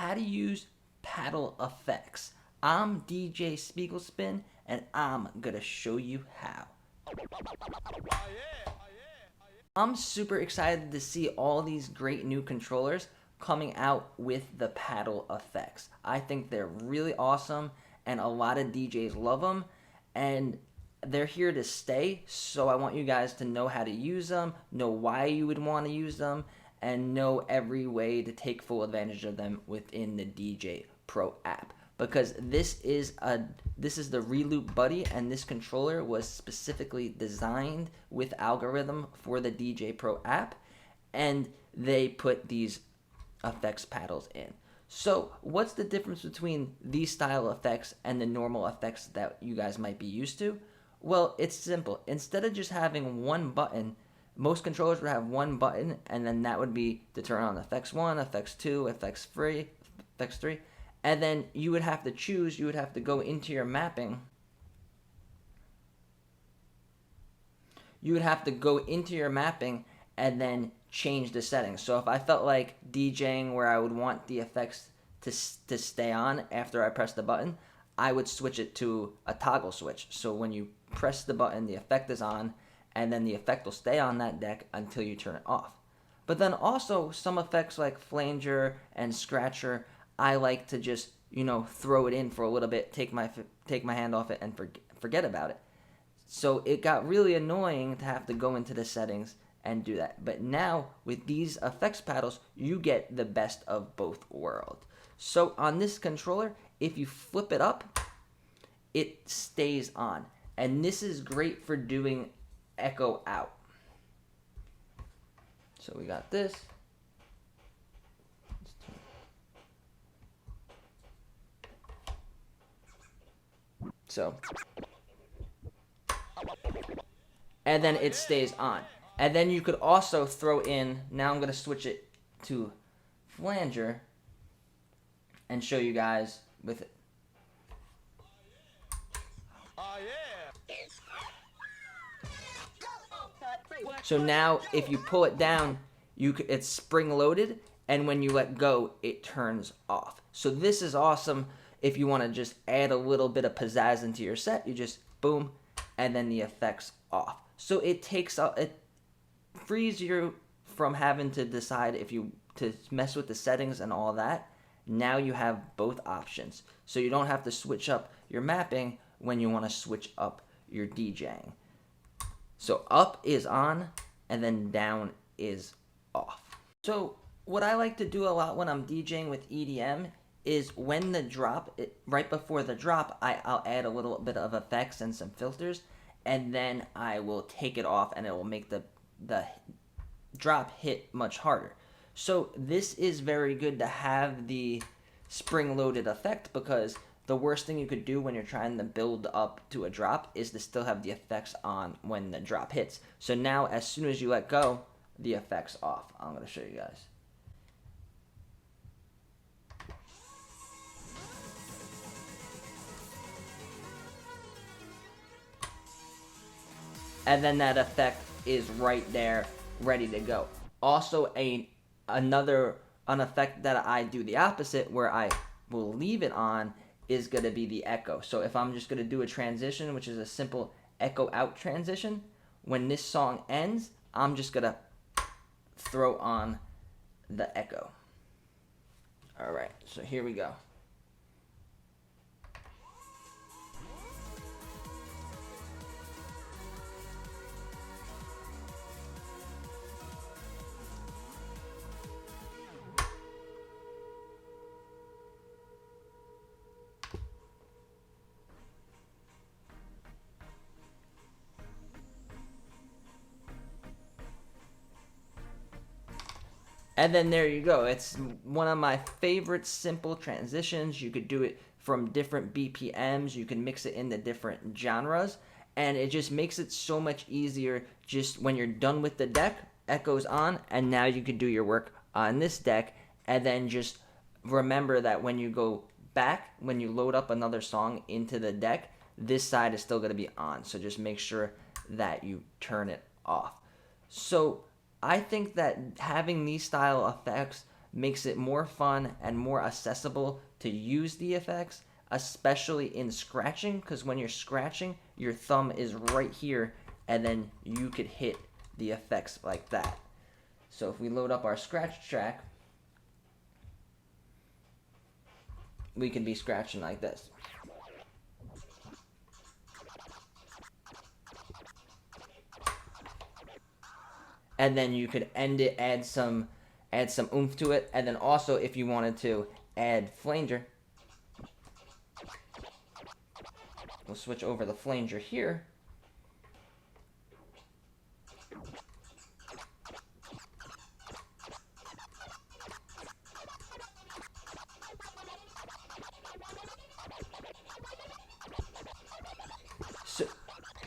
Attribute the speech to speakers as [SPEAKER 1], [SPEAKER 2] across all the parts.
[SPEAKER 1] how to use paddle effects. I'm DJ Spiegel Spin, and I'm gonna show you how. I'm super excited to see all these great new controllers coming out with the paddle effects. I think they're really awesome, and a lot of DJs love them, and they're here to stay. So I want you guys to know how to use them, know why you would want to use them, and know every way to take full advantage of them within the DJ Pro app. Because this is the Reloop Buddy, and this controller was specifically designed with algorithm for the DJ Pro app, and they put these effects paddles in. So what's the difference between these style effects and the normal effects that you guys might be used to? Well, it's simple. Instead of just having one button, most controllers would have one button, and then that would be to turn on effects 1, effects 2, effects 3, and then you would have to choose, you would have to go into your mapping. You would have to go into your mapping and then change the settings. So if I felt like DJing where I would want the effects to stay on after I press the button, I would switch it to a toggle switch. So when you press the button, the effect is on, and then the effect will stay on that deck until you turn it off. But then also some effects like flanger and scratcher, I like to just, throw it in for a little bit, take my hand off it, and forget about it. So it got really annoying to have to go into the settings and do that. But now with these effects paddles, you get the best of both worlds. So on this controller, if you flip it up, it stays on. And this is great for doing echo out. So we got this. So, and then it stays on. And then you could also throw in, now I'm going to switch it to flanger and show you guys with it. So now if you pull it down, it's spring loaded, and when you let go, it turns off. So this is awesome. If you want to just add a little bit of pizzazz into your set, you just boom, and then the effect's off. So it frees you from having to decide if you to mess with the settings and all that. Now you have both options. So you don't have to switch up your mapping when you want to switch up your DJing. So up is on, and then down is off. So what I like to do a lot when I'm DJing with EDM is when the drop, right before the drop, I'll add a little bit of effects and some filters, and then I will take it off, and it will make the drop hit much harder. So this is very good to have the spring-loaded effect, because the worst thing you could do when you're trying to build up to a drop is to still have the effects on when the drop hits. So now as soon as you let go, the effect's off. I'm going to show you guys. And then that effect is right there, ready to go. Also, an effect that I do the opposite, where I will leave it on, is going to be the echo. So if I'm just going to do a transition, which is a simple echo out transition, when this song ends, I'm just going to throw on the echo. All right, so here we go. And then there you go. It's one of my favorite simple transitions. You could do it from different BPMs. You can mix it into different genres. And it just makes it so much easier just when you're done with the deck, echoes on, and now you can do your work on this deck. And then just remember that when you go back, when you load up another song into the deck, this side is still going to be on. So just make sure that you turn it off. So I think that having these style effects makes it more fun and more accessible to use the effects, especially in scratching, because when you're scratching, your thumb is right here, and then you could hit the effects like that. So if we load up our scratch track, we can be scratching like this. And then you could end it, add some oomph to it, and then also if you wanted to add flanger, we'll switch over the flanger here.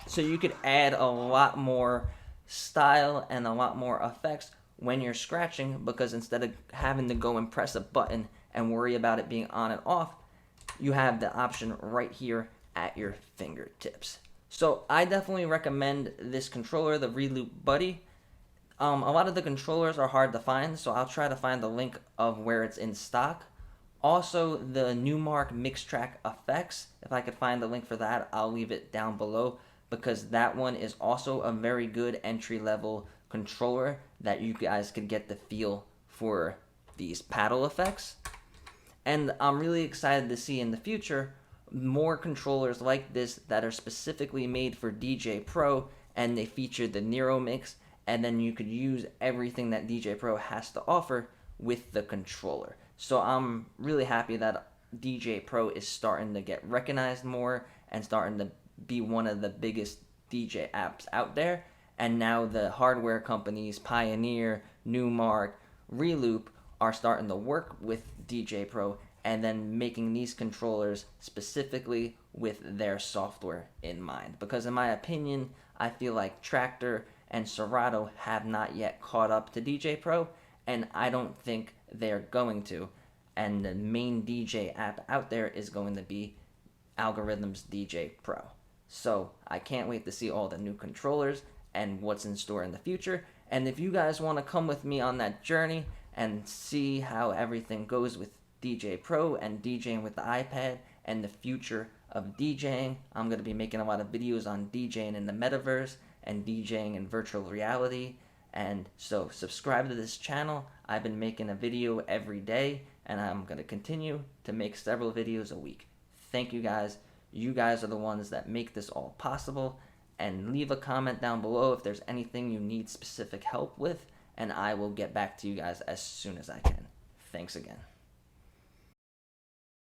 [SPEAKER 1] So you could add a lot more style and a lot more effects when you're scratching, because instead of having to go and press a button and worry about it being on and off, you have the option right here at your fingertips. So I definitely recommend this controller, the Reloop Buddy. A lot of the controllers are hard to find, so I'll try to find the link of where it's in stock. Also, the Numark Mix Track Effects, if I could find the link for that, I'll leave it down below, because that one is also a very good entry-level controller that you guys could get the feel for these paddle effects. And I'm really excited to see in the future more controllers like this that are specifically made for DJ Pro, and they feature the Nero mix, and then you could use everything that DJ Pro has to offer with the controller. So I'm really happy that DJ Pro is starting to get recognized more and starting to be one of the biggest DJ apps out there. And now the hardware companies, Pioneer, Numark, Reloop, are starting to work with DJ Pro and then making these controllers specifically with their software in mind. Because in my opinion, I feel like Traktor and Serato have not yet caught up to DJ Pro, and I don't think they're going to. And the main DJ app out there is going to be Algorithm's DJ Pro. So I can't wait to see all the new controllers and what's in store in the future. And if you guys want to come with me on that journey and see how everything goes with DJ Pro and DJing with the iPad and the future of DJing, I'm going to be making a lot of videos on DJing in the metaverse and DJing in virtual reality. And so subscribe to this channel. I've been making a video every day, and I'm going to continue to make several videos a week. Thank you guys. You guys are the ones that make this all possible. And leave a comment down below if there's anything you need specific help with, and I will get back to you guys as soon as I can. Thanks again.